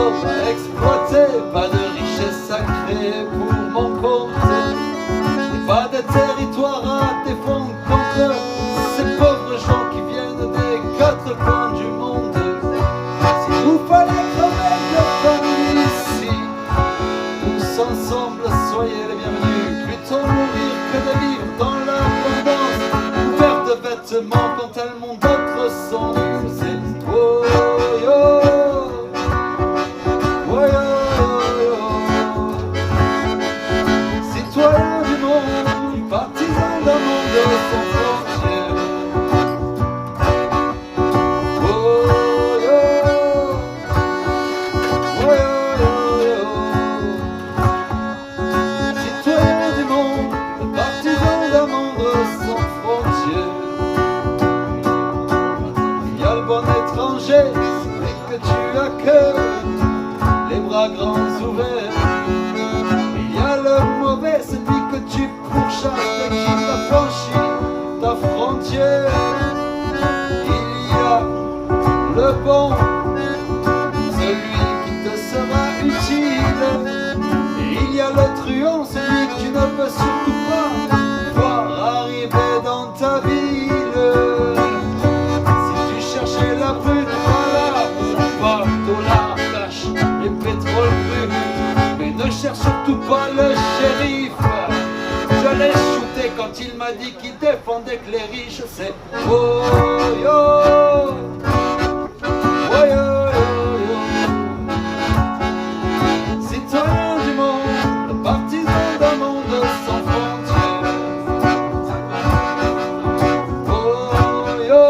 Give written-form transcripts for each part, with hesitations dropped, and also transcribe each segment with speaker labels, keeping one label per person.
Speaker 1: trésors à exploiter, pas de richesse sacrée pour mon compte, et pas de territoire à défendre contre ces pauvres gens qui viennent des quatre coins du monde. Si nous fallait crever de faim ici, tous ensemble soyez les bienvenus. Plutôt mourir que de vivre dans l'abondance, couvert de vêtements quand tellement d'autres sont nus. C'est oh yo, oh yo, yo. Citoyens du monde, partisans d'un monde sans frontières. Oh yo, oh yo, yo. Citoyens du monde, partisans d'un monde sans frontières. Il y a le bon étranger, celui que tu accueilles, les bras grands ouverts. Il y a le mauvais, celui que tu pourchasses et qui t'a franchi ta frontière. Il y a le bon, celui qui te sera utile. Et il y a le truand, celui que tu ne peux surtout pas voir arriver dans ta ville. Si tu cherchais la brute, voilà, pas dollar, cash et pétrole brut. Mais ne cherche surtout pas le shérif. Je l'ai shooté quand il m'a dit qu'il défendait que les riches. C'est oh yo, oh yo, yo, yo. Citoyens du monde, partisans d'un monde sans frontières. Oh yo,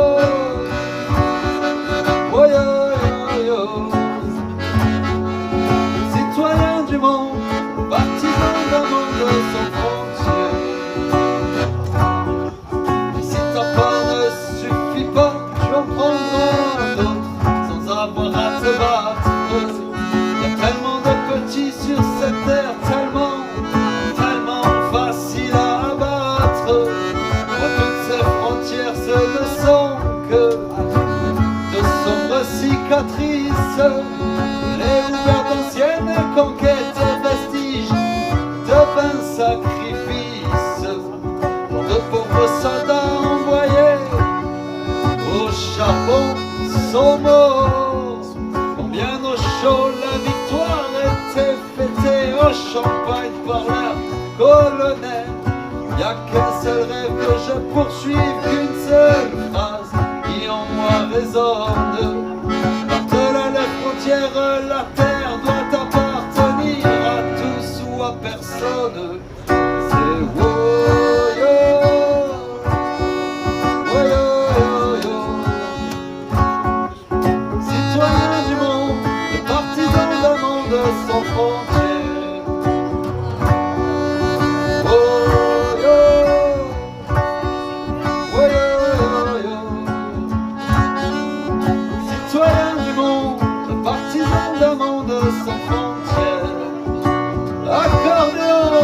Speaker 1: oh yo, yo, yo. Citoyens du monde, partisans d'un monde sans frontières. Et si ta part ne suffit pas, tu en prendras un autre sans avoir à te battre. Il y a tellement de petits sur cette terre, tellement, tellement facile à abattre. Pour toutes ces frontières, ce ne sont que de sombres cicatrices. Les ouverts d'anciennes conquêtes, vestiges de vains sacrifices. De pauvres soldats envoyés au charbon sont morts. Combien au chaud la victoire était fêtée au champagne par leur colonel. Y a qu'un seul rêve que je poursuive, qu'une seule phrase qui en moi résonne. Par-delà les frontières, la terre doit appartenir à tous ou à personne. C'est oh yo, oh yo, yo, yo. Citoyens du monde, partisans d'un monde sans frontières. Oh yo, oh yo, yo, yo. Citoyens du monde, partisans d'un monde sans frontières. Accordéon.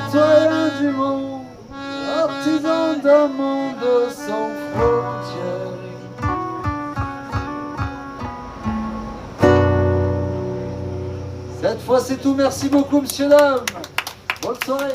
Speaker 1: Citoyens du monde, artisans d'un monde sans frontières. Cette fois c'est tout, merci beaucoup monsieur, dame. Bonne soirée.